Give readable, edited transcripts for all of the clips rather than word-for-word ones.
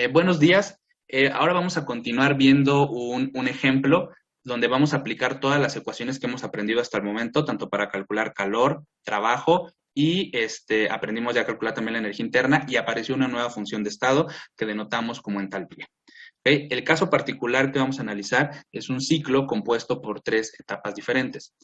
Buenos días. Ahora vamos a continuar viendo un ejemplo donde vamos a aplicar todas las ecuaciones que hemos aprendido hasta el momento, tanto para calcular calor, trabajo y aprendimos ya a calcular también la energía interna y apareció una nueva función de estado que denotamos como entalpía. ¿Ok? El caso particular que vamos a analizar es un ciclo compuesto por tres etapas diferentes.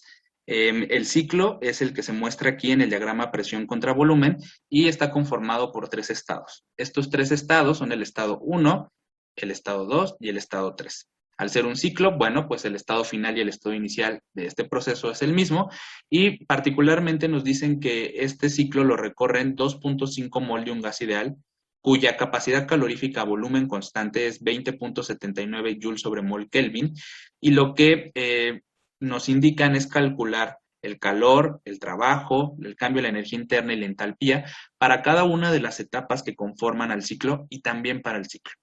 El ciclo es el que se muestra aquí en el diagrama presión contra volumen y está conformado por tres estados. Estos tres estados son el estado 1, el estado 2 y el estado 3. Al ser un ciclo, bueno, pues el estado final y el estado inicial de este proceso es el mismo y particularmente nos dicen que este ciclo lo recorren 2.5 mol de un gas ideal cuya capacidad calorífica a volumen constante es 20.79 joules sobre mol Kelvin y lo que nos indican es calcular el calor, el trabajo, el cambio de la energía interna y la entalpía para cada una de las etapas que conforman al ciclo y también para el ciclo.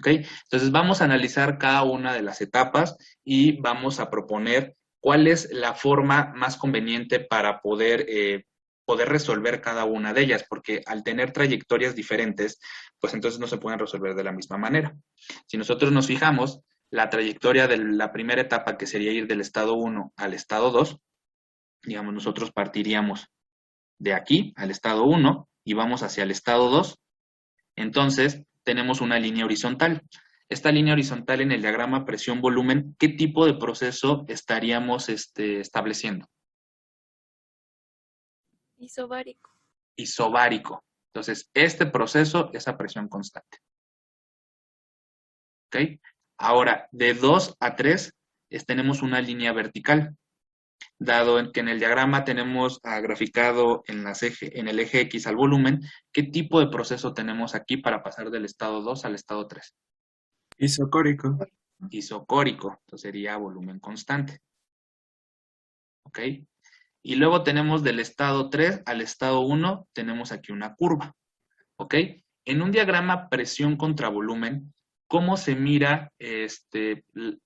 ¿Ok? Entonces vamos a analizar cada una de las etapas y vamos a proponer cuál es la forma más conveniente para poder resolver cada una de ellas, porque al tener trayectorias diferentes, pues entonces no se pueden resolver de la misma manera. Si nosotros nos fijamos, la trayectoria de la primera etapa, que sería ir del estado 1 al estado 2, digamos, nosotros partiríamos de aquí al estado 1 y vamos hacia el estado 2, entonces tenemos una línea horizontal. Esta línea horizontal en el diagrama presión-volumen, ¿qué tipo de proceso estaríamos estableciendo? Isobárico. Isobárico. Entonces, este proceso es a presión constante. ¿Ok? Ahora, de 2 a 3 tenemos una línea vertical. Dado que en el diagrama tenemos graficado en el eje X al volumen, ¿qué tipo de proceso tenemos aquí para pasar del estado 2 al estado 3? Isocórico. Isocórico, entonces sería volumen constante. ¿Ok? Y luego tenemos del estado 3 al estado 1, tenemos aquí una curva. ¿Ok? En un diagrama presión contra volumen, ¿cómo se mira,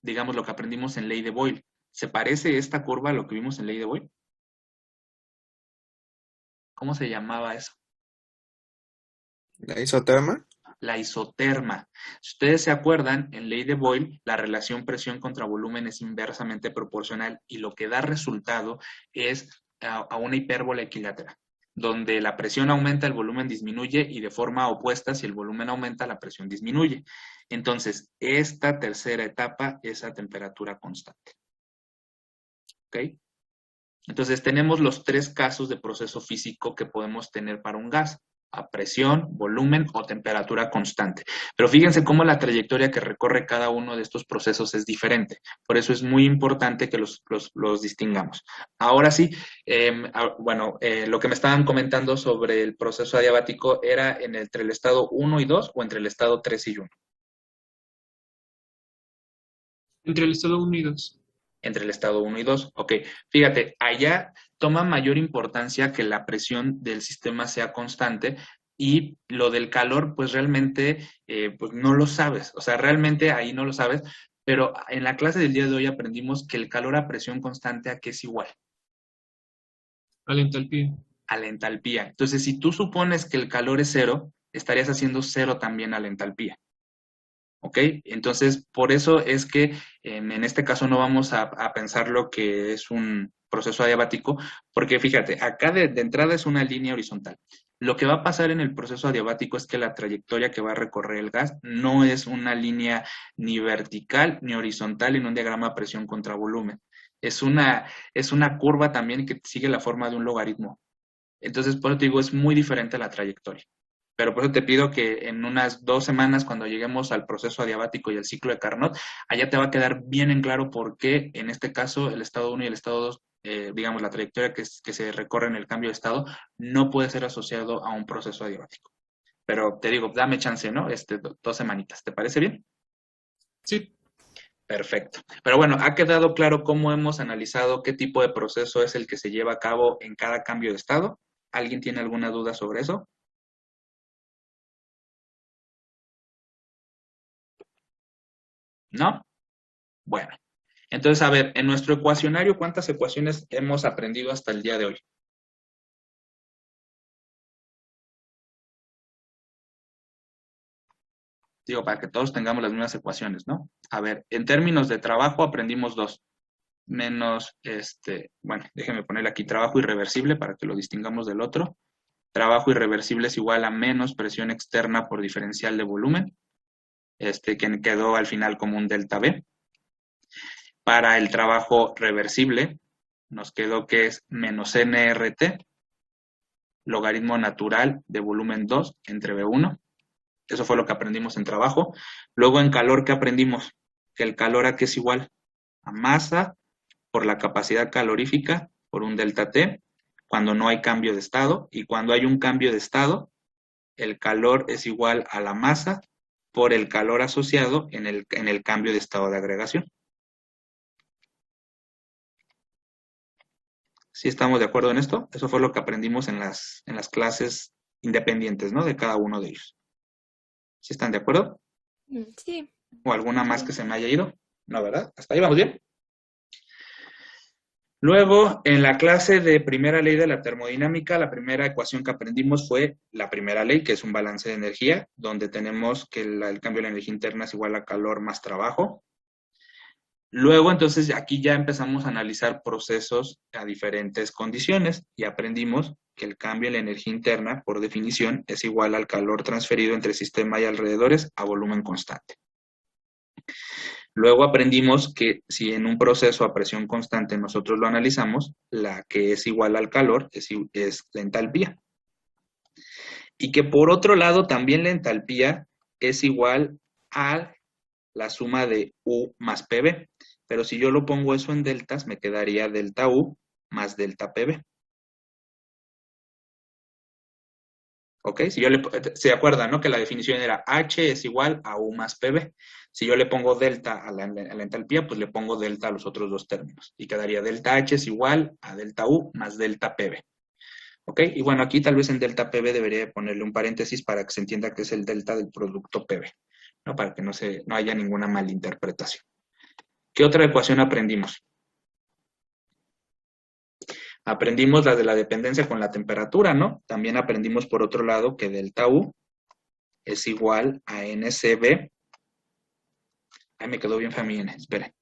digamos, lo que aprendimos en ley de Boyle? ¿Se parece esta curva a lo que vimos en ley de Boyle? ¿Cómo se llamaba eso? La isoterma. La isoterma. Si ustedes se acuerdan, en ley de Boyle, la relación presión contra volumen es inversamente proporcional y lo que da resultado es a una hipérbola equilátera, donde la presión aumenta, el volumen disminuye y de forma opuesta, si el volumen aumenta, la presión disminuye. Entonces, esta tercera etapa es a temperatura constante. ¿Ok? Entonces, tenemos los tres casos de proceso físico que podemos tener para un gas: a presión, volumen o temperatura constante. Pero fíjense cómo la trayectoria que recorre cada uno de estos procesos es diferente. Por eso es muy importante que los distingamos. Ahora sí, lo que me estaban comentando sobre el proceso adiabático era entre el estado 1 y 2 o entre el estado 3 y 1. Entre el estado unidos. Entre el estado 1 y 2. Ok, fíjate, allá toma mayor importancia que la presión del sistema sea constante y lo del calor, pues realmente pues no lo sabes. O sea, realmente ahí no lo sabes, pero en la clase del día de hoy aprendimos que el calor a presión constante ¿a qué es igual? A la entalpía. A la entalpía. Entonces, si tú supones que el calor es cero, estarías haciendo cero también a la entalpía. ¿Ok? Entonces, por eso es que en este caso no vamos a pensar lo que es un proceso adiabático, porque fíjate, acá de entrada es una línea horizontal. Lo que va a pasar en el proceso adiabático es que la trayectoria que va a recorrer el gas no es una línea ni vertical ni horizontal en un diagrama presión contra volumen. Es una curva también que sigue la forma de un logaritmo. Entonces, por eso te digo, es muy diferente a la trayectoria. Pero por eso te pido que en unas 2 semanas, cuando lleguemos al proceso adiabático y al ciclo de Carnot, allá te va a quedar bien en claro por qué, en este caso, el estado 1 y el estado 2, digamos, la trayectoria que se recorre en el cambio de estado, no puede ser asociado a un proceso adiabático. Pero te digo, dame chance, ¿no? 2 semanitas. ¿Te parece bien? Sí. Perfecto. Pero bueno, ha quedado claro cómo hemos analizado qué tipo de proceso es el que se lleva a cabo en cada cambio de estado. ¿Alguien tiene alguna duda sobre eso? ¿No? Bueno, entonces, a ver, en nuestro ecuacionario, ¿cuántas ecuaciones hemos aprendido hasta el día de hoy? Digo, para que todos tengamos las mismas ecuaciones, ¿no? A ver, en términos de trabajo aprendimos dos. Menos, bueno, déjenme ponerle aquí trabajo irreversible para que lo distingamos del otro. Trabajo irreversible es igual a menos presión externa por diferencial de volumen, que quedó al final como un delta B. Para el trabajo reversible, nos quedó que es menos NRT, logaritmo natural de volumen 2 entre B1. Eso fue lo que aprendimos en trabajo. Luego en calor, ¿qué aprendimos? Que el calor aquí es igual a masa por la capacidad calorífica por un delta T, cuando no hay cambio de estado, y cuando hay un cambio de estado, el calor es igual a la masa por el calor asociado en el cambio de estado de agregación. ¿Sí estamos de acuerdo en esto? Eso fue lo que aprendimos en las clases independientes, ¿no? De cada uno de ellos. ¿Sí están de acuerdo? Sí. ¿O alguna más que se me haya ido? No, ¿verdad? ¿Hasta ahí vamos bien? Luego, en la clase de primera ley de la termodinámica, la primera ecuación que aprendimos fue la primera ley, que es un balance de energía, donde tenemos que el cambio de la energía interna es igual a calor más trabajo. Luego, entonces, aquí ya empezamos a analizar procesos a diferentes condiciones y aprendimos que el cambio en la energía interna, por definición, es igual al calor transferido entre sistema y alrededores a volumen constante. Luego aprendimos que si en un proceso a presión constante nosotros lo analizamos, la que es igual al calor es la entalpía. Y que por otro lado también la entalpía es igual a la suma de U más PV. Pero si yo lo pongo eso en deltas, me quedaría delta U más delta PV. ¿Ok? Si yo ¿se acuerdan, no? Que la definición era H es igual a U más PV. Si yo le pongo delta a la entalpía, pues le pongo delta a los otros dos términos. Y quedaría delta H es igual a delta U más delta PV. ¿Ok? Y bueno, aquí tal vez en delta PV debería ponerle un paréntesis para que se entienda que es el delta del producto PV, ¿no? Para que no haya ninguna malinterpretación. ¿Qué otra ecuación aprendimos? Aprendimos la de la dependencia con la temperatura, ¿no? También aprendimos por otro lado que delta U es igual a NCB. Ay, me quedó bien familiar, esperen.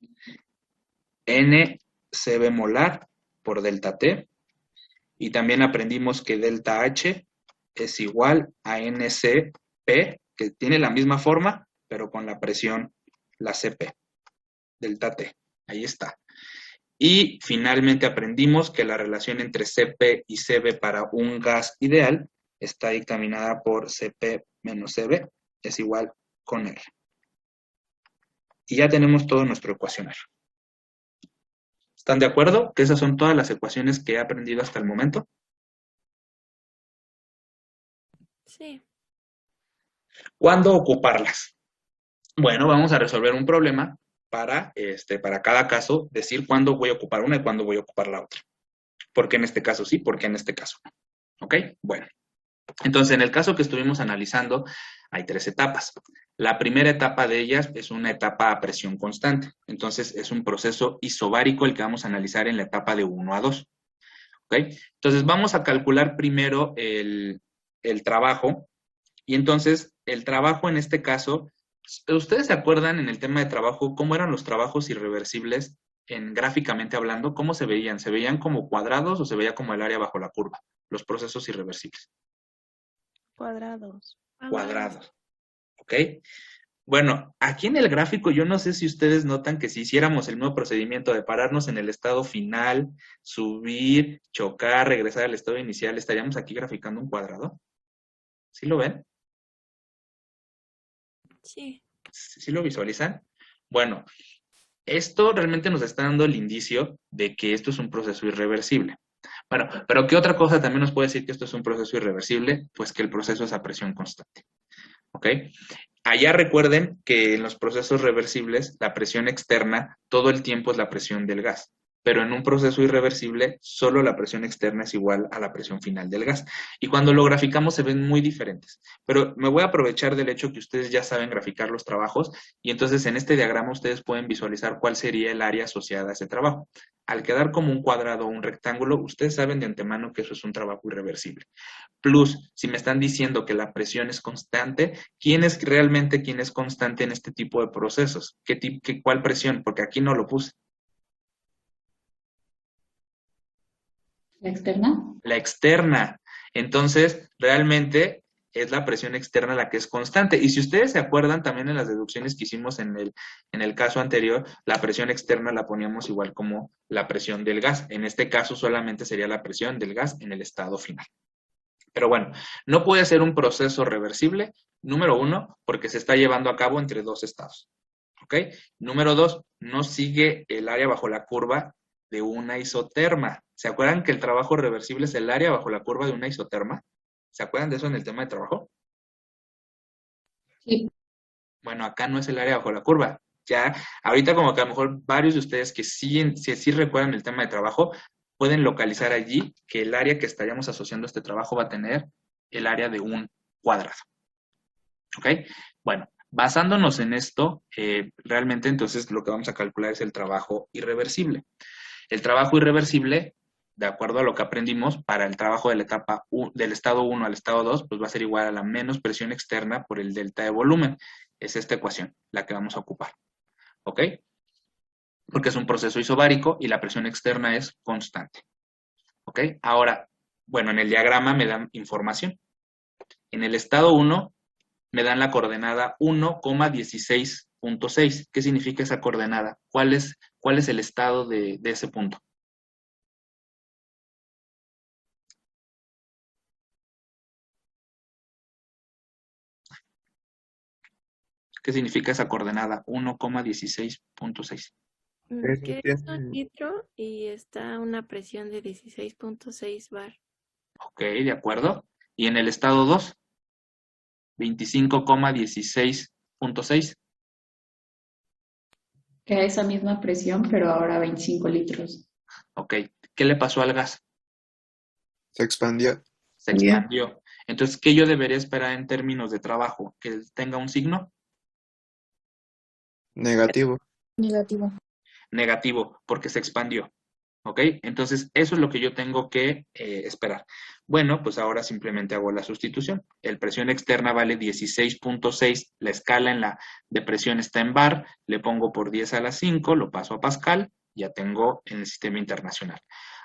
NCB molar por delta T. Y también aprendimos que delta H es igual a NCP, que tiene la misma forma, pero con la presión, la CP, delta T. Ahí está. Y finalmente aprendimos que la relación entre CP y CB para un gas ideal está dictaminada por CP menos CB, es igual con R. Y ya tenemos todo nuestro ecuacionario. ¿Están de acuerdo? Que esas son todas las ecuaciones que he aprendido hasta el momento. Sí. ¿Cuándo ocuparlas? Bueno, vamos a resolver un problema para cada caso, decir cuándo voy a ocupar una y cuándo voy a ocupar la otra. ¿Por qué en este caso sí? ¿Por qué en este caso no? ¿Ok? Bueno. Entonces, en el caso que estuvimos analizando, hay 3 etapas. La primera etapa de ellas es una etapa a presión constante. Entonces, es un proceso isobárico el que vamos a analizar en la etapa de 1 a 2. ¿Ok? Entonces, vamos a calcular primero el trabajo. Y entonces, el trabajo en este caso, ¿ustedes se acuerdan en el tema de trabajo cómo eran los trabajos irreversibles gráficamente hablando? ¿Cómo se veían? ¿Se veían como cuadrados o se veía como el área bajo la curva? Los procesos irreversibles. Cuadrados. Cuadrados. ¿Ok? Bueno, aquí en el gráfico yo no sé si ustedes notan que si hiciéramos el nuevo procedimiento de pararnos en el estado final, subir, chocar, regresar al estado inicial, ¿estaríamos aquí graficando un cuadrado? ¿Sí lo ven? Sí. ¿Sí lo visualizan? Bueno, esto realmente nos está dando el indicio de que esto es un proceso irreversible. Bueno, pero ¿qué otra cosa también nos puede decir que esto es un proceso irreversible? Pues que el proceso es a presión constante. ¿Ok? Allá recuerden que en los procesos reversibles, la presión externa todo el tiempo es la presión del gas. pero en un proceso irreversible solo la presión externa es igual a la presión final del gas. Y cuando lo graficamos se ven muy diferentes. Pero me voy a aprovechar del hecho que ustedes ya saben graficar los trabajos y entonces en este diagrama ustedes pueden visualizar cuál sería el área asociada a ese trabajo. Al quedar como un cuadrado o un rectángulo, ustedes saben de antemano que eso es un trabajo irreversible. Plus, si me están diciendo que la presión es constante, ¿quién es realmente quién es constante en este tipo de procesos? ¿Cuál presión? Porque aquí no lo puse. ¿La externa? La externa. Entonces, realmente es la presión externa la que es constante. Y si ustedes se acuerdan también en las deducciones que hicimos en el caso anterior, la presión externa la poníamos igual como la presión del gas. En este caso solamente sería la presión del gas en el estado final. Pero bueno, no puede ser un proceso reversible, número 1, porque se está llevando a cabo entre dos estados. ¿Ok? Número 2, no sigue el área bajo la curva de una isoterma. ¿Se acuerdan que el trabajo reversible es el área bajo la curva de una isoterma? ¿Se acuerdan de eso en el tema de trabajo? Sí. Bueno, acá no es el área bajo la curva. Ya, ahorita como que a lo mejor varios de ustedes que sí recuerdan el tema de trabajo, pueden localizar allí que el área que estaríamos asociando a este trabajo va a tener el área de un cuadrado. ¿Ok? Bueno, basándonos en esto, realmente entonces lo que vamos a calcular es el trabajo irreversible. El trabajo irreversible, de acuerdo a lo que aprendimos, para el trabajo de la etapa del estado 1 al estado 2, pues va a ser igual a la menos presión externa por el delta de volumen. Es esta ecuación la que vamos a ocupar. ¿Ok? Porque es un proceso isobárico y la presión externa es constante. ¿Ok? Ahora, bueno, en el diagrama me dan información. En el estado 1 me dan la coordenada 1,16.6. ¿Qué significa esa coordenada? ¿Cuál es el estado de ese punto? ¿Qué significa esa coordenada? 1,16.6. Eso Que es un tiene- litro y está a una presión de 16.6 bar. Ok, de acuerdo. Y en el estado 2, 25,16.6. Que a esa misma presión, pero ahora 25 litros. Ok, ¿qué le pasó al gas? Se expandió. Se expandió. Entonces, ¿qué yo debería esperar en términos de trabajo? ¿Que tenga un signo? Negativo. Negativo. Negativo, porque se expandió. ¿Ok? Entonces, eso es lo que yo tengo que esperar. Bueno, pues ahora simplemente hago la sustitución. El presión externa vale 16.6, la escala en la de presión está en bar, le pongo por 10 a la 5, lo paso a Pascal, ya tengo en el sistema internacional.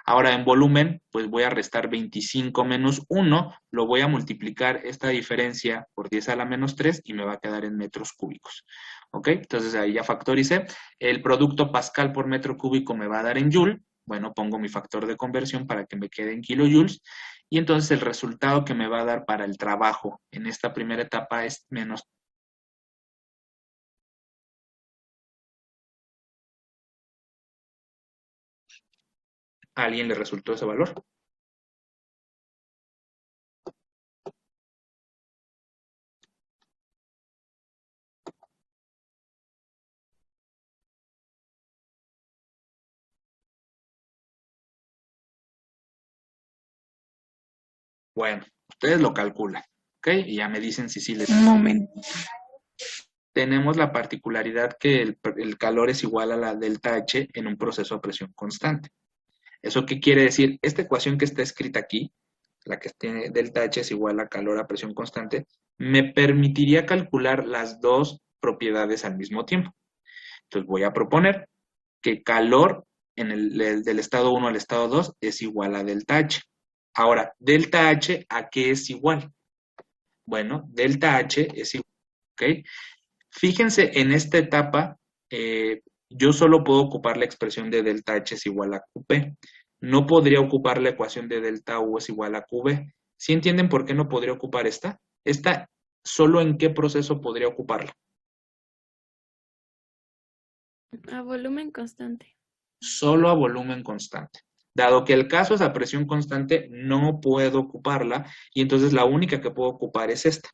Ahora en volumen, pues voy a restar 25 menos 1, lo voy a multiplicar esta diferencia por 10 a la menos 3 y me va a quedar en metros cúbicos. ¿Ok? Entonces ahí ya factoricé. El producto Pascal por metro cúbico me va a dar en Joule. Bueno, pongo mi factor de conversión para que me quede en kilojoules. Y entonces el resultado que me va a dar para el trabajo en esta primera etapa es menos. ¿A alguien le resultó ese valor? Bueno, ustedes lo calculan, ¿ok? Y ya me dicen si sí les... Un momento. Tenemos la particularidad que el calor es igual a la delta H en un proceso a presión constante. ¿Eso qué quiere decir? Esta ecuación que está escrita aquí, la que tiene delta H es igual a calor a presión constante, me permitiría calcular las dos propiedades al mismo tiempo. Entonces voy a proponer que calor del estado 1 al estado 2 es igual a delta H. Ahora, delta H, ¿a qué es igual? Bueno, delta H es igual, ¿ok? Fíjense, en esta etapa, yo solo puedo ocupar la expresión de delta H es igual a QP. No podría ocupar la ecuación de delta U es igual a QB. ¿Sí entienden por qué no podría ocupar esta? Esta, ¿solo en qué proceso podría ocuparla? A volumen constante. Solo a volumen constante. Dado que el caso es a presión constante, no puedo ocuparla y entonces la única que puedo ocupar es esta.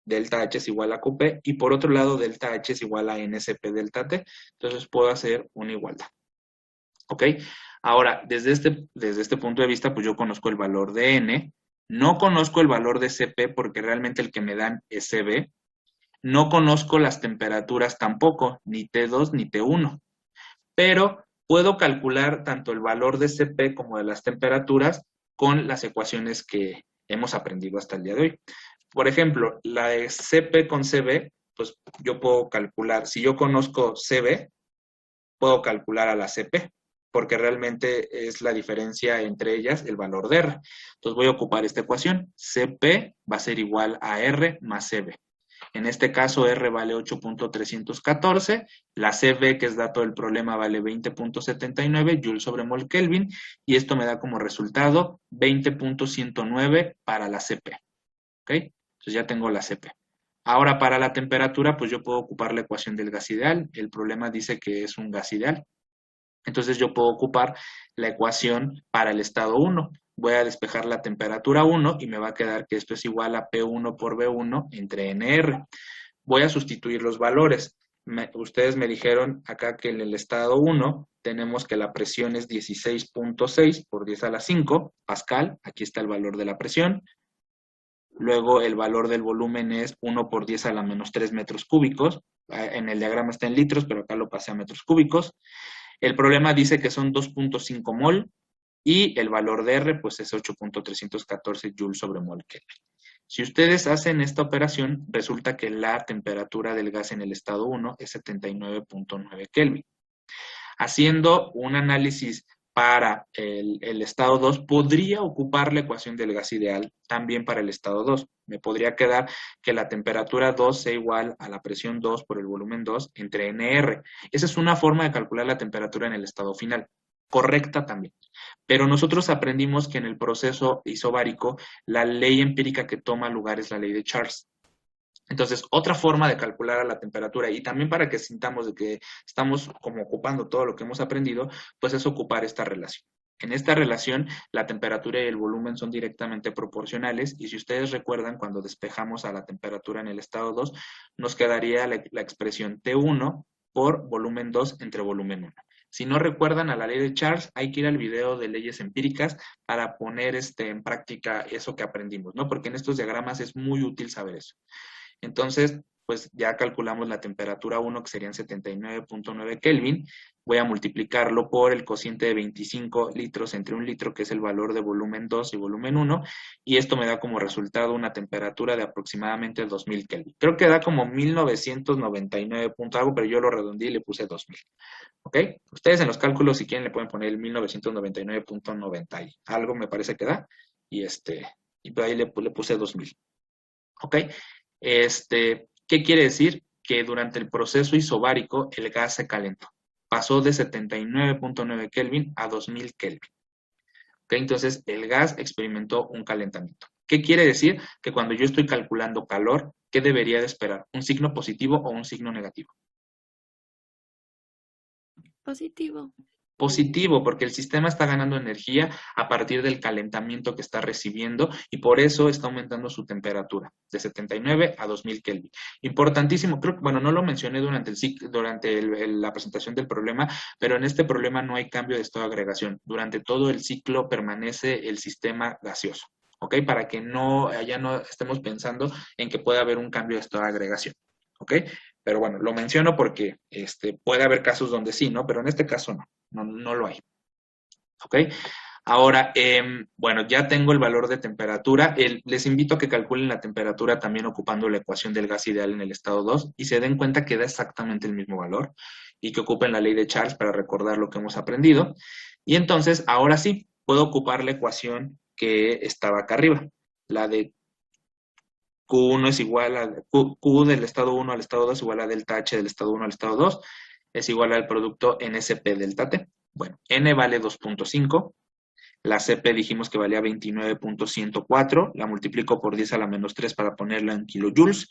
Delta H es igual a QP y por otro lado delta H es igual a NSP delta T. Entonces puedo hacer una igualdad. ¿Ok? Ahora, desde este punto de vista, pues yo conozco el valor de N, no conozco el valor de Cp porque realmente el que me dan es Cb, no conozco las temperaturas tampoco, ni T2 ni T1, pero puedo calcular tanto el valor de Cp como de las temperaturas con las ecuaciones que hemos aprendido hasta el día de hoy. Por ejemplo, la de Cp con Cb, pues yo puedo calcular, si yo conozco Cb, puedo calcular a la Cp, porque realmente es la diferencia entre ellas el valor de R. Entonces voy a ocupar esta ecuación. Cp va a ser igual a R más Cb. En este caso, R vale 8.314, la Cb, que es dato del problema, vale 20.79 Joule sobre mol Kelvin, y esto me da como resultado 20.109 para la Cp. ¿Ok? Entonces ya tengo la Cp. Ahora, para la temperatura, pues yo puedo ocupar la ecuación del gas ideal. El problema dice que es un gas ideal. Entonces yo puedo ocupar la ecuación para el estado 1. Voy a despejar la temperatura 1 y me va a quedar que esto es igual a P1 por V1 entre NR. Voy a sustituir los valores. Ustedes me dijeron acá que en el estado 1 tenemos que la presión es 16.6 por 10 a la 5 Pascal. Aquí está el valor de la presión. Luego el valor del volumen es 1 por 10 a la menos 3 metros cúbicos. En el diagrama está en litros, pero acá lo pasé a metros cúbicos. El problema dice que son 2.5 mol y el valor de R pues es 8.314 Joule sobre mol Kelvin. Si ustedes hacen esta operación, resulta que la temperatura del gas en el estado 1 es 79.9 Kelvin. Haciendo un análisis para el estado 2, podría ocupar la ecuación del gas ideal también para el estado 2. Me podría quedar que la temperatura 2 sea igual a la presión 2 por el volumen 2 entre NR. Esa es una forma de calcular la temperatura en el estado final. Correcta también. Pero nosotros aprendimos que en el proceso isobárico, la ley empírica que toma lugar es la ley de Charles. Entonces, otra forma de calcular la temperatura y también para que sintamos de que estamos como ocupando todo lo que hemos aprendido, pues es ocupar esta relación. En esta relación, la temperatura y el volumen son directamente proporcionales y si ustedes recuerdan, cuando despejamos a la temperatura en el estado 2, nos quedaría la expresión T1 por volumen 2 entre volumen 1. Si no recuerdan a la ley de Charles, hay que ir al video de leyes empíricas para poner en práctica eso que aprendimos, ¿no? Porque en estos diagramas es muy útil saber eso. Entonces, pues ya calculamos la temperatura 1, que serían 79.9 Kelvin. Voy a multiplicarlo por el cociente de 25 litros entre 1 litro, que es el valor de volumen 2 y volumen 1, y esto me da como resultado una temperatura de aproximadamente 2000 Kelvin. Creo que da como 1999 punto algo, pero yo lo redondeé y le puse 2000. ¿Ok? Ustedes en los cálculos, si quieren, le pueden poner el 1999.90 y algo me parece que da, y por ahí le puse 2000. ¿Ok? ¿Qué quiere decir? Que durante el proceso isobárico el gas se calentó. Pasó de 79.9 Kelvin a 2000 Kelvin. ¿Okay? Entonces, el gas experimentó un calentamiento. ¿Qué quiere decir? Que cuando yo estoy calculando calor, ¿qué debería de esperar? ¿Un signo positivo o un signo negativo? Positivo. Positivo, porque el sistema está ganando energía a partir del calentamiento que está recibiendo y por eso está aumentando su temperatura de 79 a 2000 Kelvin. Importantísimo, creo que, bueno, no lo mencioné durante la presentación del problema, pero en este problema no hay cambio de estado de agregación. Durante todo el ciclo permanece el sistema gaseoso, ¿ok? Para que ya no estemos pensando en que pueda haber un cambio de estado de agregación, ¿ok? Pero bueno, lo menciono porque puede haber casos donde sí, ¿no? Pero en este caso no lo hay. ¿Ok? Ahora, bueno, ya tengo el valor de temperatura. Les invito a que calculen la temperatura también ocupando la ecuación del gas ideal en el estado 2 y se den cuenta que da exactamente el mismo valor y que ocupen la ley de Charles para recordar lo que hemos aprendido. Y entonces, ahora sí, puedo ocupar la ecuación que estaba acá arriba, la de Q1 es igual a Q del estado 1 al estado 2 igual a delta H del estado 1 al estado 2 es igual al producto NSP delta T. Bueno, N vale 2.5, la CP dijimos que valía 29.104, la multiplico por 10 a la menos 3 para ponerla en kilojoules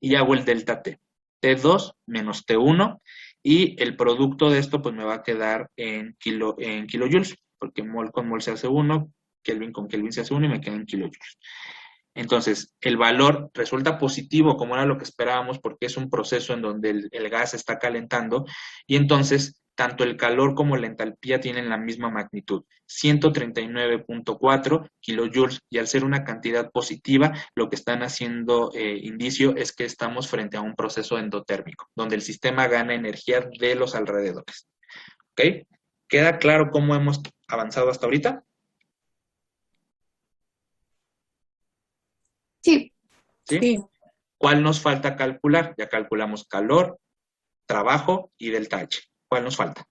y hago el delta T. T2 menos T1 y el producto de esto pues me va a quedar en kilojoules, porque mol con mol se hace 1, Kelvin con Kelvin se hace 1 y me queda en kilojoules. Entonces, el valor resulta positivo, como era lo que esperábamos, porque es un proceso en donde el gas está calentando, y entonces tanto el calor como la entalpía tienen la misma magnitud, 139.4 kilojoules, y al ser una cantidad positiva, lo que están haciendo indicio es que estamos frente a un proceso endotérmico, donde el sistema gana energía de los alrededores. ¿Ok? ¿Queda claro cómo hemos avanzado hasta ahorita? Sí, ¿Sí? Sí. ¿Cuál nos falta calcular? Ya calculamos calor, trabajo y delta H. ¿Cuál nos falta?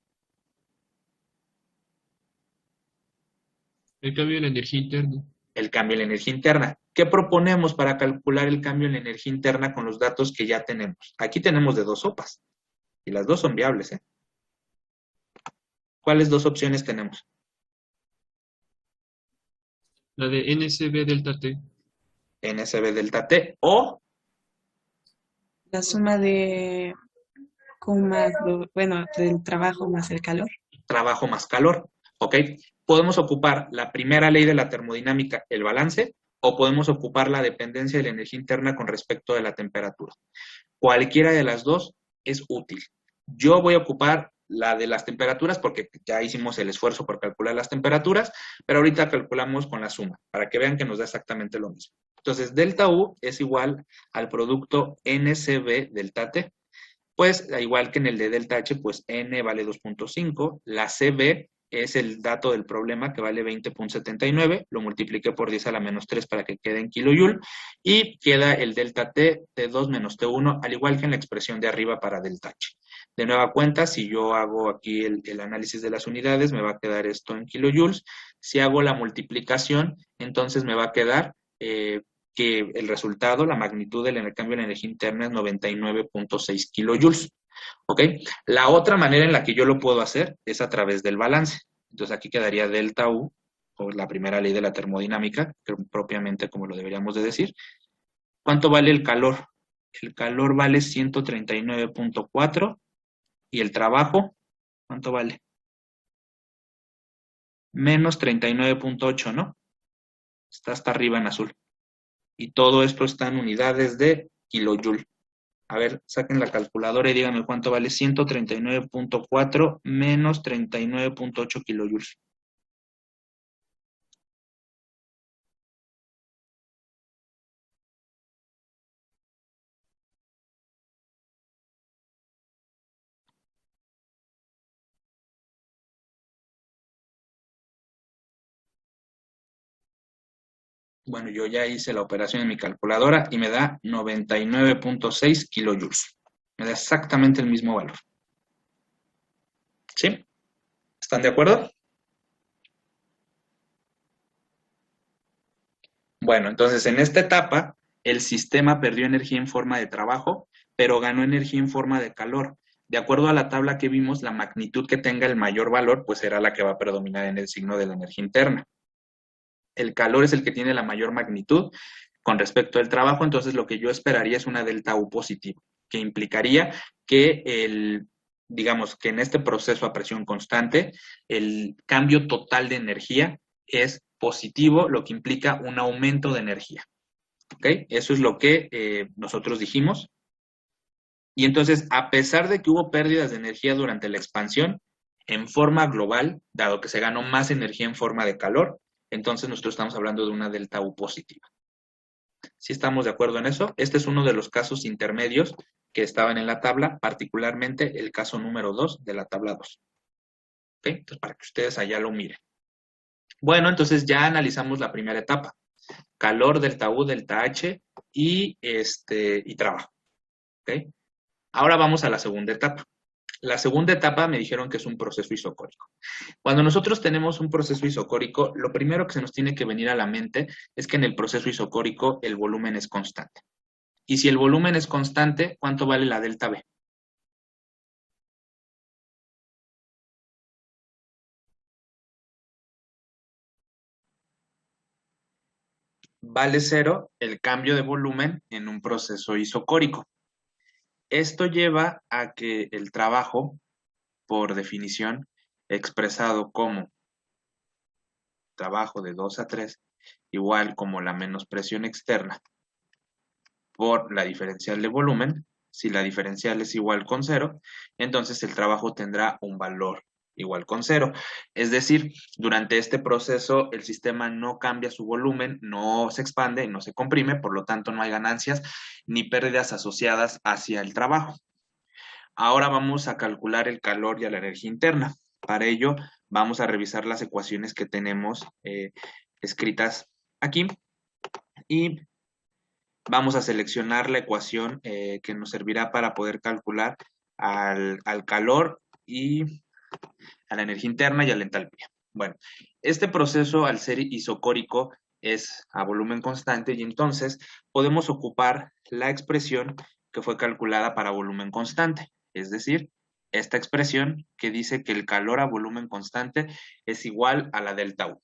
El cambio de la energía interna. El cambio en la energía interna. ¿Qué proponemos para calcular el cambio en la energía interna con los datos que ya tenemos? Aquí tenemos de dos sopas y las dos son viables, ¿eh? ¿Cuáles dos opciones tenemos? La de NCB delta T. NSB delta T o La suma de Q más, bueno, del trabajo más el calor. trabajo más calor, ¿ok? Podemos ocupar la primera ley de la termodinámica, el balance, o podemos ocupar la dependencia de la energía interna con respecto de la temperatura. Cualquiera de las dos es útil. Yo voy a ocupar la de las temperaturas porque ya hicimos el esfuerzo por calcular las temperaturas, pero ahorita calculamos con la suma, para que vean que nos da exactamente lo mismo. Entonces, delta U es igual al producto NCB delta T. Pues, igual que en el de delta H, pues N vale 2.5, la CB es el dato del problema que vale 20.79, lo multipliqué por 10 a la menos 3 para que quede en kilojoule, y queda el delta T, T2 menos T1, al igual que en la expresión de arriba para delta H. De nueva cuenta, si yo hago aquí el análisis de las unidades, me va a quedar esto en kilojoules. Si hago la multiplicación, entonces me va a quedar que el resultado, la magnitud del cambio en la energía interna es 99.6 kilojoules. ¿Ok? La otra manera en la que yo lo puedo hacer es a través del balance. Entonces aquí quedaría delta U, o la primera ley de la termodinámica, que propiamente como lo deberíamos de decir. ¿Cuánto vale el calor? El calor vale 139.4 y el trabajo, ¿cuánto vale? Menos 39.8, ¿no? Está hasta arriba en azul. Y todo esto está en unidades de kilojoule. A ver, saquen la calculadora y díganme cuánto vale 139.4 menos 39.8 kilojoules. Bueno, yo ya hice la operación en mi calculadora y me da 99.6 kilojoules. Me da exactamente el mismo valor. ¿Sí? ¿Están de acuerdo? Bueno, entonces en esta etapa el sistema perdió energía en forma de trabajo, pero ganó energía en forma de calor. De acuerdo a la tabla que vimos, la magnitud que tenga el mayor valor, pues será la que va a predominar en el signo de la energía interna. El calor es el que tiene la mayor magnitud con respecto al trabajo, entonces lo que yo esperaría es una delta U positiva, que implicaría que digamos que en este proceso a presión constante, el cambio total de energía es positivo, lo que implica un aumento de energía. ¿Ok? Eso es lo que nosotros dijimos. Y entonces, a pesar de que hubo pérdidas de energía durante la expansión, en forma global, dado que se ganó más energía en forma de calor, entonces nosotros estamos hablando de una delta U positiva. ¿Sí estamos de acuerdo en eso? Este es uno de los casos intermedios que estaban en la tabla, particularmente el caso número 2 de la tabla 2. ¿Ok? Entonces, para que ustedes allá lo miren. Bueno, entonces ya analizamos la primera etapa. Calor, delta U, delta H y trabajo. ¿Ok? Ahora vamos a la segunda etapa. La segunda etapa me dijeron que es un proceso isocórico. Cuando nosotros tenemos un proceso isocórico, lo primero que se nos tiene que venir a la mente es que en el proceso isocórico el volumen es constante. Y si el volumen es constante, ¿cuánto vale la delta B? Vale cero el cambio de volumen en un proceso isocórico. Esto lleva a que el trabajo, por definición, expresado como trabajo de 2 a 3, igual como la menos presión externa por la diferencial de volumen, si la diferencial es igual con 0, entonces el trabajo tendrá un valor igual con 0. Es decir, durante este proceso el sistema no cambia su volumen, no se expande, no se comprime, por lo tanto no hay ganancias ni pérdidas asociadas hacia el trabajo. Ahora vamos a calcular el calor y la energía interna. Para ello vamos a revisar las ecuaciones que tenemos escritas aquí y vamos a seleccionar la ecuación que nos servirá para poder calcular al calor y a la energía interna y a la entalpía. Bueno, este proceso al ser isocórico es a volumen constante y entonces podemos ocupar la expresión que fue calculada para volumen constante, es decir, esta expresión que dice que el calor a volumen constante es igual a la delta U.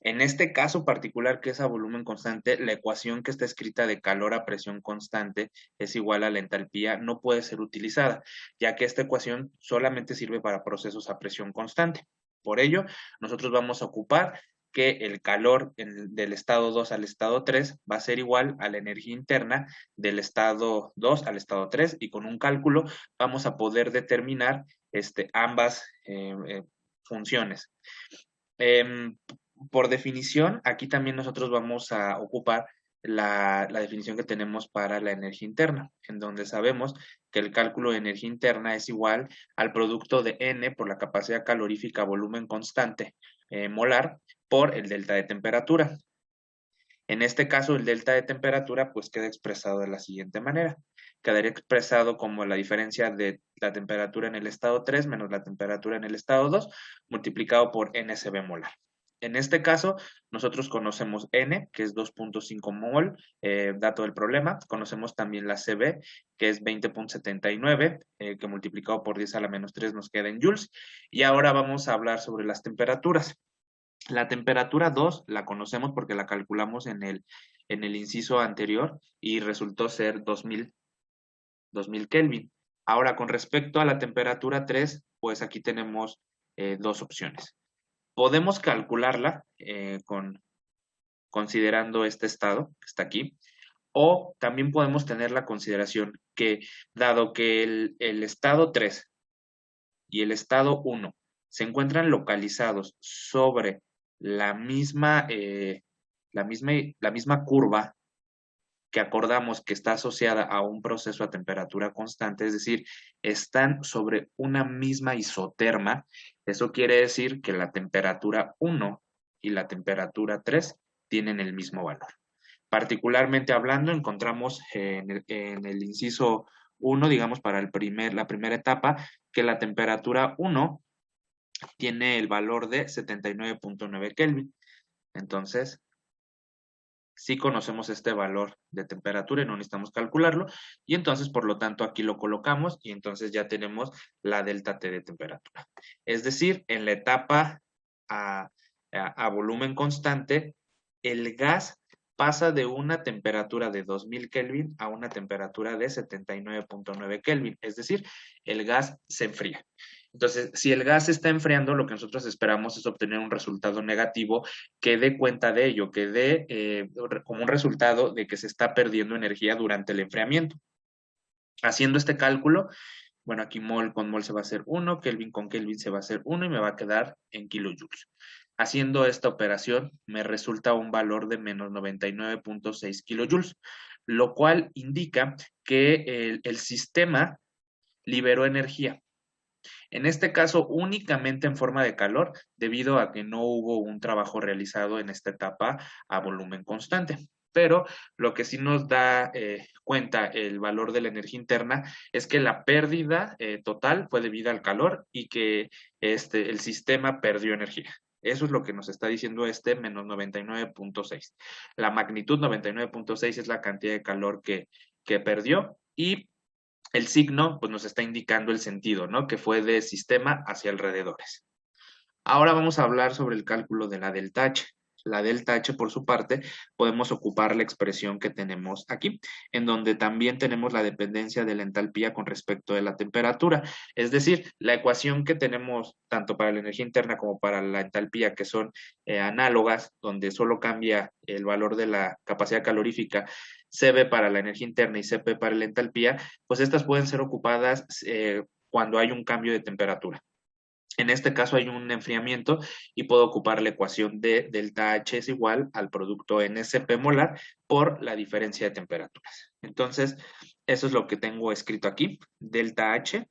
En este caso particular, que es a volumen constante, la ecuación que está escrita de calor a presión constante es igual a la entalpía, no puede ser utilizada, ya que esta ecuación solamente sirve para procesos a presión constante. Por ello, nosotros vamos a ocupar que el calor del estado 2 al estado 3 va a ser igual a la energía interna del estado 2 al estado 3 y con un cálculo vamos a poder determinar ambas funciones. Por definición, aquí también nosotros vamos a ocupar la definición que tenemos para la energía interna, en donde sabemos que el cálculo de energía interna es igual al producto de N por la capacidad calorífica volumen constante molar por el delta de temperatura. En este caso, el delta de temperatura pues queda expresado de la siguiente manera. Quedaría expresado como la diferencia de la temperatura en el estado 3 menos la temperatura en el estado 2 multiplicado por NSB molar. En este caso, nosotros conocemos N, que es 2.5 mol, dato del problema. Conocemos también la CB, que es 20.79, que multiplicado por 10 a la menos 3 nos queda en joules. Y ahora vamos a hablar sobre las temperaturas. La temperatura 2 la conocemos porque la calculamos en el inciso anterior y resultó ser 2000 Kelvin. Ahora, con respecto a la temperatura 3, pues aquí tenemos dos opciones. Podemos calcularla considerando este estado que está aquí, o también podemos tener la consideración que, dado que el estado 3 y el estado 1 se encuentran localizados sobre la misma curva que acordamos que está asociada a un proceso a temperatura constante, es decir, están sobre una misma isoterma. Eso quiere decir que la temperatura 1 y la temperatura 3 tienen el mismo valor. Particularmente hablando, encontramos en el inciso 1, digamos, para la primera etapa, que la temperatura 1 tiene el valor de 79.9 Kelvin. Entonces, sí conocemos este valor de temperatura y no necesitamos calcularlo, y entonces, por lo tanto, aquí lo colocamos y entonces ya tenemos la delta T de temperatura. Es decir, en la etapa a volumen constante, el gas pasa de una temperatura de 2000 Kelvin a una temperatura de 79.9 Kelvin, es decir, el gas se enfría. Entonces, si el gas se está enfriando, lo que nosotros esperamos es obtener un resultado negativo que dé cuenta de ello, que dé como un resultado de que se está perdiendo energía durante el enfriamiento. Haciendo este cálculo, bueno, aquí mol con mol se va a hacer 1, Kelvin con Kelvin se va a hacer 1 y me va a quedar en kilojoules. Haciendo esta operación me resulta un valor de menos 99.6 kilojoules, lo cual indica que el sistema liberó energía. En este caso, únicamente en forma de calor, debido a que no hubo un trabajo realizado en esta etapa a volumen constante. Pero lo que sí nos da cuenta el valor de la energía interna es que la pérdida total fue debida al calor y que el sistema perdió energía. Eso es lo que nos está diciendo menos 99.6. La magnitud 99.6 es la cantidad de calor que perdió y el signo pues, nos está indicando el sentido, ¿no? Que fue de sistema hacia alrededores. Ahora vamos a hablar sobre el cálculo de la delta H. la delta H por su parte, podemos ocupar la expresión que tenemos aquí, en donde también tenemos la dependencia de la entalpía con respecto de la temperatura. Es decir, la ecuación que tenemos tanto para la energía interna como para la entalpía, que son análogas, donde solo cambia el valor de la capacidad calorífica, CB para la energía interna y CP para la entalpía, pues estas pueden ser ocupadas cuando hay un cambio de temperatura. En este caso hay un enfriamiento y puedo ocupar la ecuación de delta H es igual al producto NCP molar por la diferencia de temperaturas. Entonces, eso es lo que tengo escrito aquí. Delta H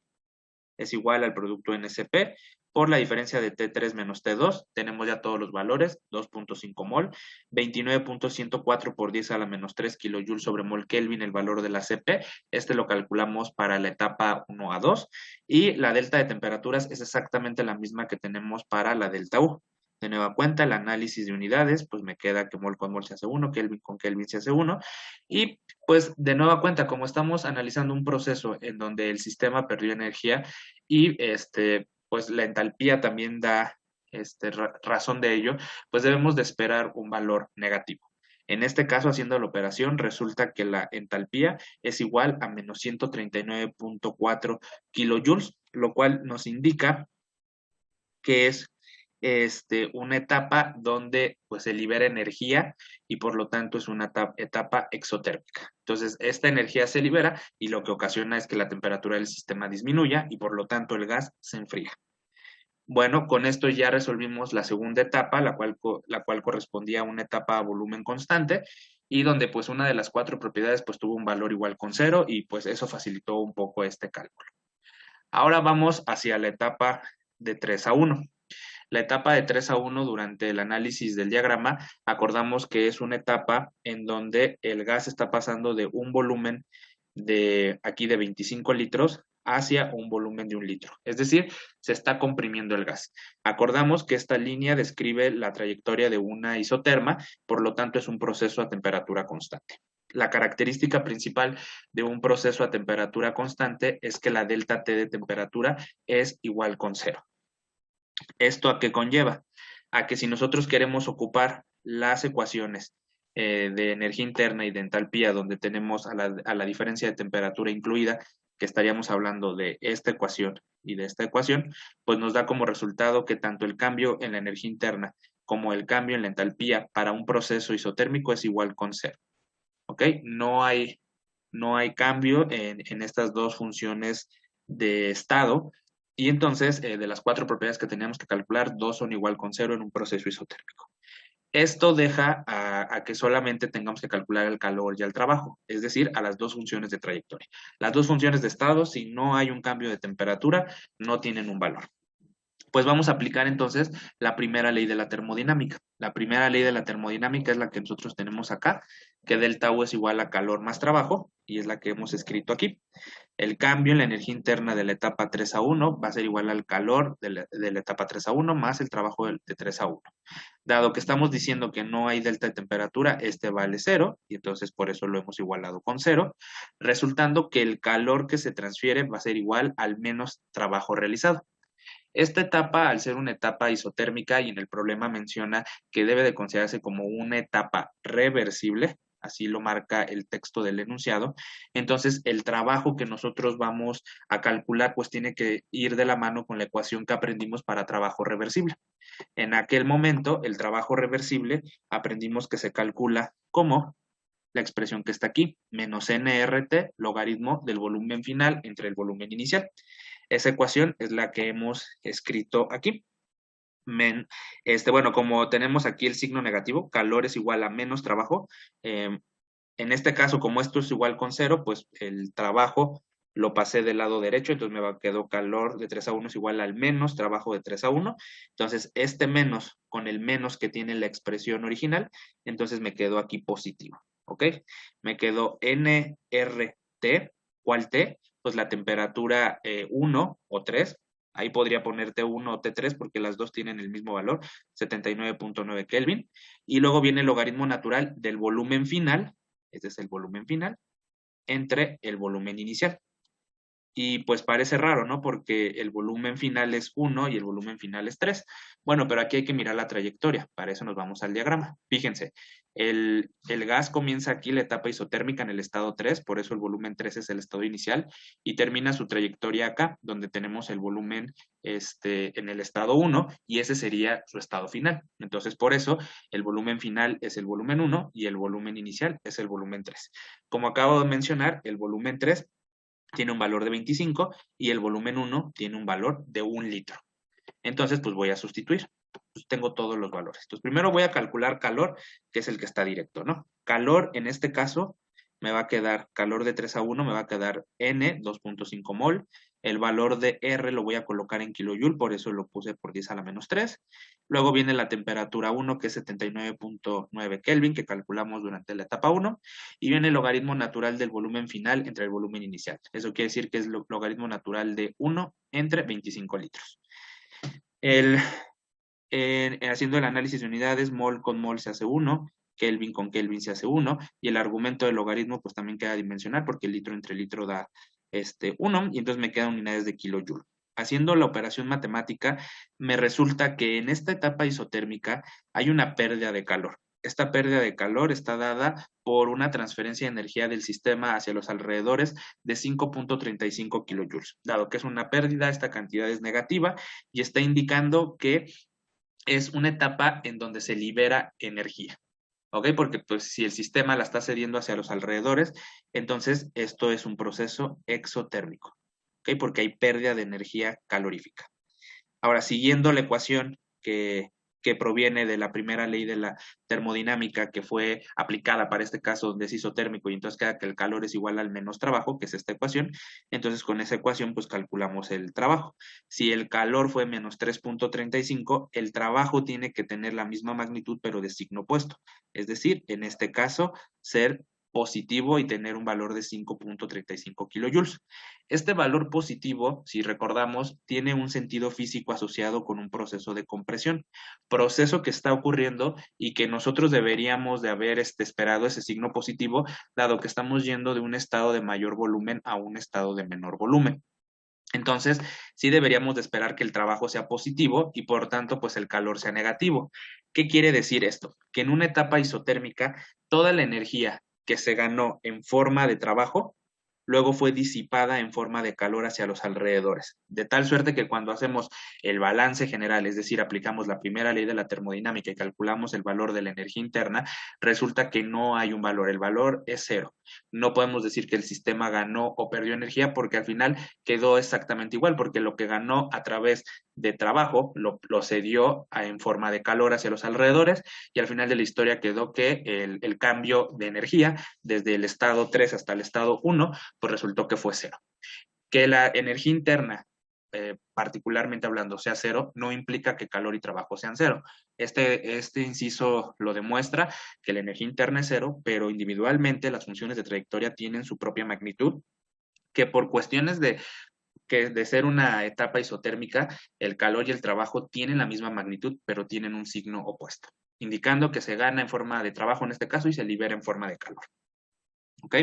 es igual al producto NCP por la diferencia de T3 menos T2. Tenemos ya todos los valores, 2.5 mol, 29.104 por 10 a la menos 3 kilojoules sobre mol Kelvin, el valor de la CP. Este lo calculamos para la etapa 1 a 2. Y la delta de temperaturas es exactamente la misma que tenemos para la delta U. De nueva cuenta, el análisis de unidades, pues me queda que mol con mol se hace 1, Kelvin con Kelvin se hace 1. Y pues de nueva cuenta, como estamos analizando un proceso en donde el sistema perdió energía y pues la entalpía también da razón de ello, pues debemos de esperar un valor negativo. En este caso, haciendo la operación, resulta que la entalpía es igual a menos 139.4 kilojoules, lo cual nos indica que es una etapa donde pues se libera energía y por lo tanto es una etapa exotérmica. Entonces, esta energía se libera y lo que ocasiona es que la temperatura del sistema disminuya y por lo tanto el gas se enfría. Bueno, con esto ya resolvimos la segunda etapa, la cual correspondía a una etapa a volumen constante y donde pues una de las 4 propiedades pues tuvo un valor igual con 0 y pues eso facilitó un poco este cálculo. Ahora vamos hacia la etapa de 3 a 1. La etapa de 3 a 1 durante el análisis del diagrama, acordamos que es una etapa en donde el gas está pasando de un volumen de 25 litros hacia un volumen de 1 litro. Es decir, se está comprimiendo el gas. Acordamos que esta línea describe la trayectoria de una isoterma, por lo tanto es un proceso a temperatura constante. La característica principal de un proceso a temperatura constante es que la delta T de temperatura es igual con 0. ¿Esto a qué conlleva? A que si nosotros queremos ocupar las ecuaciones de energía interna y de entalpía, donde tenemos a la diferencia de temperatura incluida, que estaríamos hablando de esta ecuación y de esta ecuación, pues nos da como resultado que tanto el cambio en la energía interna como el cambio en la entalpía para un proceso isotérmico es igual con 0. ¿Ok? No hay cambio en estas dos funciones de estado, y entonces, de las 4 propiedades que teníamos que calcular, 2 son igual con 0 en un proceso isotérmico. Esto deja a que solamente tengamos que calcular el calor y el trabajo, es decir, a las 2 funciones de trayectoria. Las 2 funciones de estado, si no hay un cambio de temperatura, no tienen un valor. Pues vamos a aplicar entonces la primera ley de la termodinámica. La primera ley de la termodinámica es la que nosotros tenemos acá, que delta U es igual a calor más trabajo, y es la que hemos escrito aquí. El cambio en la energía interna de la etapa 3 a 1 va a ser igual al calor de la etapa 3 a 1 más el trabajo de 3 a 1. Dado que estamos diciendo que no hay delta de temperatura, este vale 0, y entonces por eso lo hemos igualado con 0, resultando que el calor que se transfiere va a ser igual al menos trabajo realizado. Esta etapa, al ser una etapa isotérmica y en el problema menciona que debe de considerarse como una etapa reversible, así lo marca el texto del enunciado, entonces el trabajo que nosotros vamos a calcular pues tiene que ir de la mano con la ecuación que aprendimos para trabajo reversible. En aquel momento, el trabajo reversible aprendimos que se calcula como la expresión que está aquí, menos nRT, logaritmo del volumen final entre el volumen inicial. Esa ecuación es la que hemos escrito aquí. Bueno, como tenemos aquí el signo negativo, calor es igual a menos trabajo. En este caso, como esto es igual con 0, pues el trabajo lo pasé del lado derecho, entonces me quedó calor de 3 a 1 es igual al menos trabajo de 3 a 1. Entonces, este menos con el menos que tiene la expresión original, entonces me quedó aquí positivo. ¿Ok? Me quedó nRT, ¿cuál T? Pues la temperatura 1 o 3, ahí podría poner T1 o T3 porque las dos tienen el mismo valor, 79.9 Kelvin, y luego viene el logaritmo natural del volumen final, este es el volumen final, entre el volumen inicial. Y pues parece raro, ¿no? Porque el volumen final es 1 y el volumen final es 3. Bueno, pero aquí hay que mirar la trayectoria. Para eso nos vamos al diagrama. Fíjense, el gas comienza aquí la etapa isotérmica en el estado 3, por eso el volumen 3 es el estado inicial, y termina su trayectoria acá, donde tenemos el volumen en el estado 1, y ese sería su estado final. Entonces, por eso, el volumen final es el volumen 1 y el volumen inicial es el volumen 3. Como acabo de mencionar, el volumen 3 tiene un valor de 25 y el volumen 1 tiene un valor de 1 litro. Entonces, pues voy a sustituir. Pues tengo todos los valores. Entonces, primero voy a calcular calor, que es el que está directo, ¿no? Calor, en este caso, me va a quedar, calor de 3 a 1, me va a quedar N, 2.5 mol. El valor de R lo voy a colocar en kilojoule, por eso lo puse por 10 a la menos 3. Luego viene la temperatura 1, que es 79.9 Kelvin, que calculamos durante la etapa 1. Y viene el logaritmo natural del volumen final entre el volumen inicial. Eso quiere decir que es el logaritmo natural de 1 entre 25 litros. Haciendo el análisis de unidades, mol con mol se hace 1, Kelvin con Kelvin se hace 1, y el argumento del logaritmo pues también queda dimensional porque el litro entre litro da 1, y entonces me quedan unidades de kilojoule. Haciendo la operación matemática, me resulta que en esta etapa isotérmica hay una pérdida de calor. Esta pérdida de calor está dada por una transferencia de energía del sistema hacia los alrededores de 5.35 kilojoules. Dado que es una pérdida, esta cantidad es negativa y está indicando que es una etapa en donde se libera energía. ¿Ok? Porque pues si el sistema la está cediendo hacia los alrededores, entonces esto es un proceso exotérmico. ¿Ok? Porque hay pérdida de energía calorífica. Ahora, siguiendo la ecuación que proviene de la primera ley de la termodinámica que fue aplicada para este caso donde es isotérmico y entonces queda que el calor es igual al menos trabajo, que es esta ecuación, entonces con esa ecuación pues calculamos el trabajo. Si el calor fue menos 3.35, el trabajo tiene que tener la misma magnitud pero de signo opuesto, es decir, en este caso ser positivo y tener un valor de 5.35 kilojoules. Este valor positivo, si recordamos, tiene un sentido físico asociado con un proceso de compresión, proceso que está ocurriendo y que nosotros deberíamos de haber esperado ese signo positivo, dado que estamos yendo de un estado de mayor volumen a un estado de menor volumen. Entonces, sí deberíamos de esperar que el trabajo sea positivo y por tanto, pues el calor sea negativo. ¿Qué quiere decir esto? Que en una etapa isotérmica, toda la energía que se ganó en forma de trabajo, luego fue disipada en forma de calor hacia los alrededores, de tal suerte que cuando hacemos el balance general, es decir, aplicamos la primera ley de la termodinámica y calculamos el valor de la energía interna, resulta que no hay un valor, el valor es 0. No podemos decir que el sistema ganó o perdió energía porque al final quedó exactamente igual, porque lo que ganó a través de trabajo lo cedió en forma de calor hacia los alrededores y al final de la historia quedó que el cambio de energía desde el estado 3 hasta el estado 1 pues resultó que fue 0. Que la energía interna, particularmente hablando, sea 0, no implica que calor y trabajo sean 0. Este inciso lo demuestra, que la energía interna es 0, pero individualmente las funciones de trayectoria tienen su propia magnitud, que por cuestiones de ser una etapa isotérmica, el calor y el trabajo tienen la misma magnitud, pero tienen un signo opuesto, indicando que se gana en forma de trabajo en este caso y se libera en forma de calor. ¿Ok?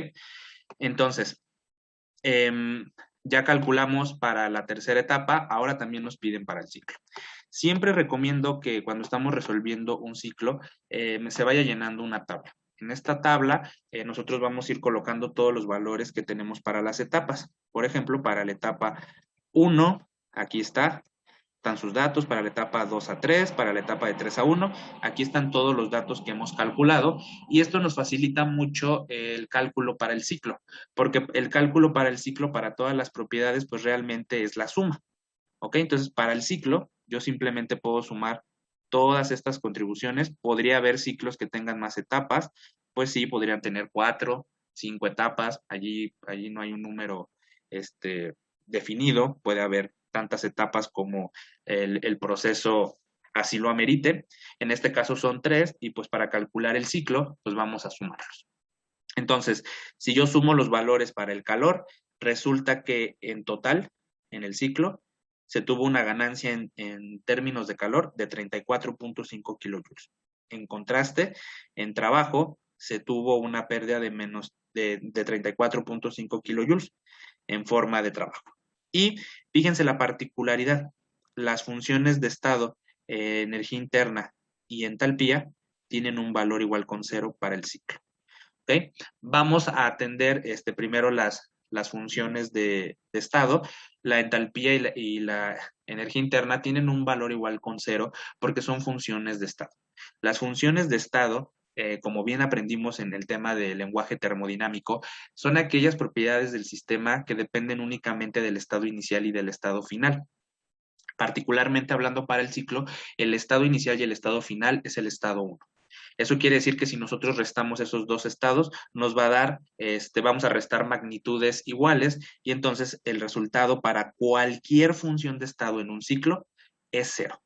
Entonces, ya calculamos para la tercera etapa, ahora también nos piden para el ciclo. Siempre recomiendo que cuando estamos resolviendo un ciclo, se vaya llenando una tabla. En esta tabla, nosotros vamos a ir colocando todos los valores que tenemos para las etapas. Por ejemplo, para la etapa 1, aquí están sus datos, para la etapa 2 a 3, para la etapa de 3 a 1, aquí están todos los datos que hemos calculado y esto nos facilita mucho el cálculo para el ciclo, porque el cálculo para el ciclo para todas las propiedades pues realmente es la suma, ¿ok? Entonces para el ciclo yo simplemente puedo sumar todas estas contribuciones, podría haber ciclos que tengan más etapas, pues sí, podrían tener 4, 5 etapas, allí no hay un número definido, puede haber tantas etapas como el proceso así lo amerite. En este caso son 3 y pues para calcular el ciclo, pues vamos a sumarlos. Entonces, si yo sumo los valores para el calor, resulta que en total, en el ciclo, se tuvo una ganancia en términos de calor de 34.5 kilojoules. En contraste, en trabajo se tuvo una pérdida de 34.5 kilojoules. en forma de trabajo. Y fíjense la particularidad, las funciones de estado, energía interna y entalpía tienen un valor igual con 0 para el ciclo. ¿Okay? Vamos a atender primero las funciones de estado. La entalpía y la energía interna tienen un valor igual con 0 porque son funciones de estado. Las funciones de estado, como bien aprendimos en el tema del lenguaje termodinámico, son aquellas propiedades del sistema que dependen únicamente del estado inicial y del estado final. Particularmente hablando para el ciclo, el estado inicial y el estado final es el estado 1. Eso quiere decir que si nosotros restamos esos dos estados, nos va a dar, vamos a restar magnitudes iguales y entonces el resultado para cualquier función de estado en un ciclo es 0.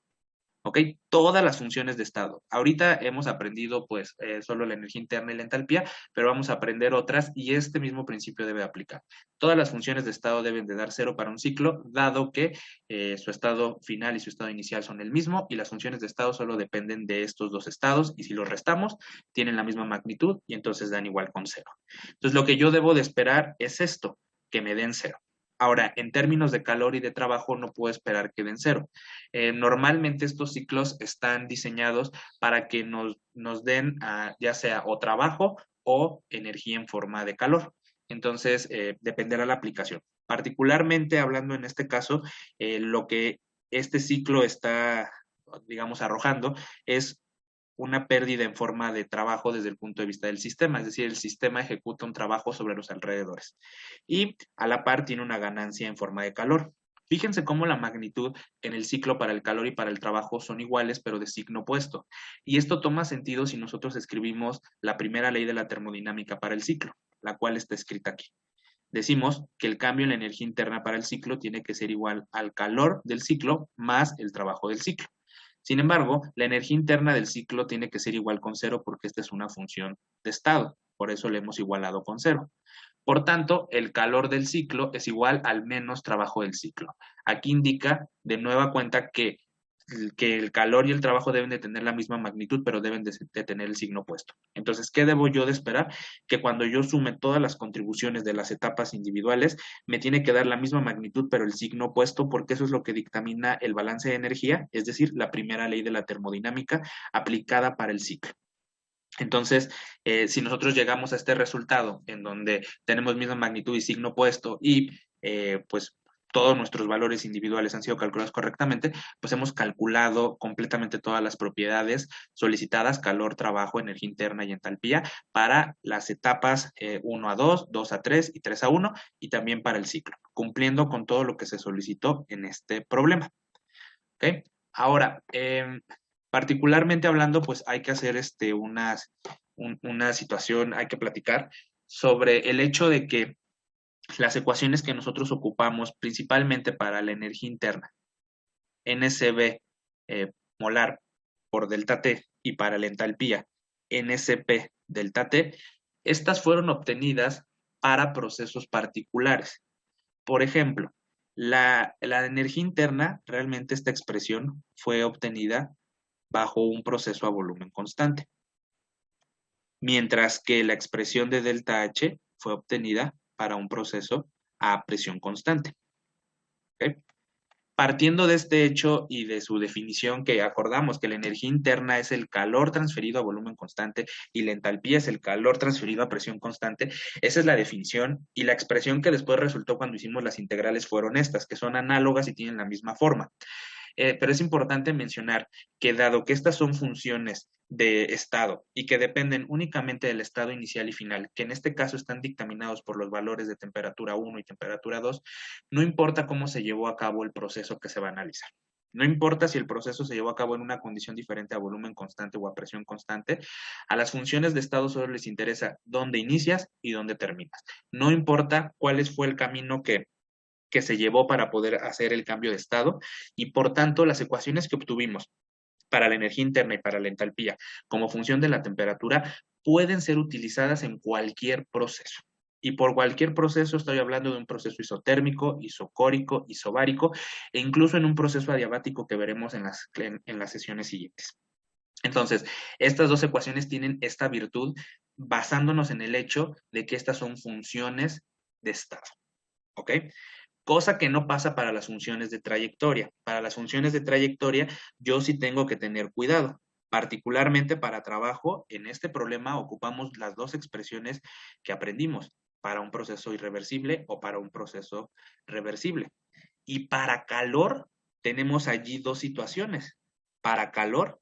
¿Ok? Todas las funciones de estado. Ahorita hemos aprendido pues solo la energía interna y la entalpía, pero vamos a aprender otras y este mismo principio debe aplicar. Todas las funciones de estado deben de dar 0 para un ciclo, dado que su estado final y su estado inicial son el mismo y las funciones de estado solo dependen de estos dos estados y si los restamos tienen la misma magnitud y entonces dan igual con 0. Entonces lo que yo debo de esperar es esto, que me den 0. Ahora, en términos de calor y de trabajo, no puedo esperar que den 0. Normalmente estos ciclos están diseñados para que nos den ya sea o trabajo o energía en forma de calor. Entonces, dependerá la aplicación. Particularmente hablando en este caso, lo que este ciclo está, digamos, arrojando es una pérdida en forma de trabajo desde el punto de vista del sistema, es decir, el sistema ejecuta un trabajo sobre los alrededores y a la par tiene una ganancia en forma de calor. Fíjense cómo la magnitud en el ciclo para el calor y para el trabajo son iguales, pero de signo opuesto. Y esto toma sentido si nosotros escribimos la primera ley de la termodinámica para el ciclo, la cual está escrita aquí. Decimos que el cambio en la energía interna para el ciclo tiene que ser igual al calor del ciclo más el trabajo del ciclo. Sin embargo, la energía interna del ciclo tiene que ser igual con 0 porque esta es una función de estado. Por eso le hemos igualado con 0. Por tanto, el calor del ciclo es igual al menos trabajo del ciclo. Aquí indica de nueva cuenta que el calor y el trabajo deben de tener la misma magnitud, pero deben de tener el signo opuesto. Entonces, ¿qué debo yo de esperar? Que cuando yo sume todas las contribuciones de las etapas individuales, me tiene que dar la misma magnitud, pero el signo opuesto, porque eso es lo que dictamina el balance de energía, es decir, la primera ley de la termodinámica aplicada para el ciclo. Entonces, si nosotros llegamos a este resultado en donde tenemos misma magnitud y signo opuesto y pues todos nuestros valores individuales han sido calculados correctamente, pues hemos calculado completamente todas las propiedades solicitadas, calor, trabajo, energía interna y entalpía, para las etapas 1 a 2, 2 a 3 y 3 a 1, y también para el ciclo, cumpliendo con todo lo que se solicitó en este problema. ¿Okay? Ahora, particularmente hablando, pues hay que hacer una situación, hay que platicar sobre el hecho de que las ecuaciones que nosotros ocupamos principalmente para la energía interna, NSB molar por delta T y para la entalpía, NSP delta T, estas fueron obtenidas para procesos particulares. Por ejemplo, la energía interna, realmente esta expresión fue obtenida bajo un proceso a volumen constante, mientras que la expresión de delta H fue obtenida para un proceso a presión constante. ¿Okay? Partiendo de este hecho y de su definición, que acordamos que la energía interna es el calor transferido a volumen constante y la entalpía es el calor transferido a presión constante, esa es la definición, y la expresión que después resultó cuando hicimos las integrales fueron estas, que son análogas y tienen la misma forma. Pero es importante mencionar que dado que estas son funciones de estado y que dependen únicamente del estado inicial y final, que en este caso están dictaminados por los valores de temperatura 1 y temperatura 2, no importa cómo se llevó a cabo el proceso que se va a analizar. No importa si el proceso se llevó a cabo en una condición diferente a volumen constante o a presión constante, a las funciones de estado solo les interesa dónde inicias y dónde terminas. No importa cuál fue el camino que se llevó para poder hacer el cambio de estado y por tanto las ecuaciones que obtuvimos para la energía interna y para la entalpía como función de la temperatura pueden ser utilizadas en cualquier proceso. Y por cualquier proceso estoy hablando de un proceso isotérmico, isocórico, isobárico e incluso en un proceso adiabático que veremos en las sesiones siguientes. Entonces, estas dos ecuaciones tienen esta virtud basándonos en el hecho de que estas son funciones de estado. ¿ok? Cosa que no pasa para las funciones de trayectoria. Para las funciones de trayectoria, yo sí tengo que tener cuidado. Particularmente para trabajo, en este problema ocupamos las dos expresiones que aprendimos, para un proceso irreversible o para un proceso reversible. Y para calor, tenemos allí dos situaciones. Para calor,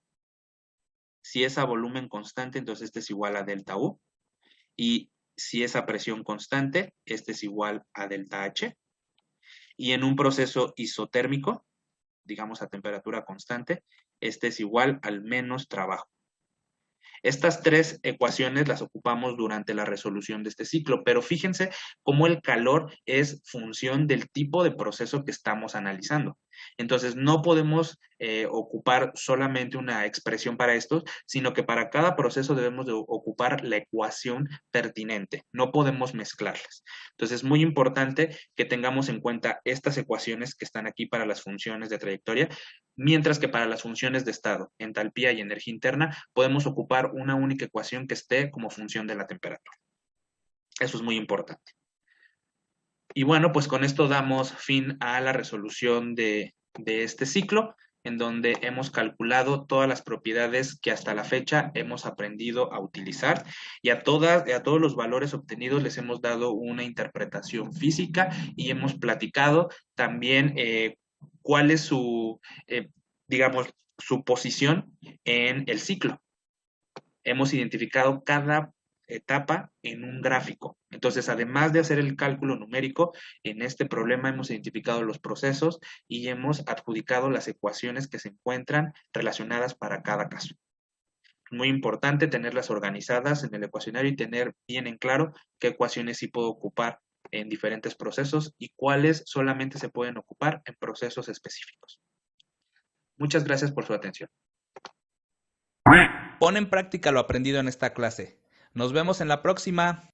si es a volumen constante, entonces este es igual a delta U. Y si es a presión constante, este es igual a delta H. Y en un proceso isotérmico, digamos a temperatura constante, este es igual al menos trabajo. Estas tres ecuaciones las ocupamos durante la resolución de este ciclo, pero fíjense cómo el calor es función del tipo de proceso que estamos analizando. Entonces, no podemos ocupar solamente una expresión para estos, sino que para cada proceso debemos de ocupar la ecuación pertinente. No podemos mezclarlas. Entonces, es muy importante que tengamos en cuenta estas ecuaciones que están aquí para las funciones de trayectoria, mientras que para las funciones de estado, entalpía y energía interna, podemos ocupar una única ecuación que esté como función de la temperatura. Eso es muy importante. Y bueno, pues con esto damos fin a la resolución de este ciclo, en donde hemos calculado todas las propiedades que hasta la fecha hemos aprendido a utilizar, y a todos los valores obtenidos les hemos dado una interpretación física y hemos platicado también cuál es su, digamos, su posición en el ciclo. Hemos identificado cada etapa en un gráfico. Entonces, además de hacer el cálculo numérico, en este problema hemos identificado los procesos y hemos adjudicado las ecuaciones que se encuentran relacionadas para cada caso. Muy importante tenerlas organizadas en el ecuacionario y tener bien en claro qué ecuaciones sí puedo ocupar en diferentes procesos y cuáles solamente se pueden ocupar en procesos específicos. Muchas gracias por su atención. Pon en práctica lo aprendido en esta clase. Nos vemos en la próxima.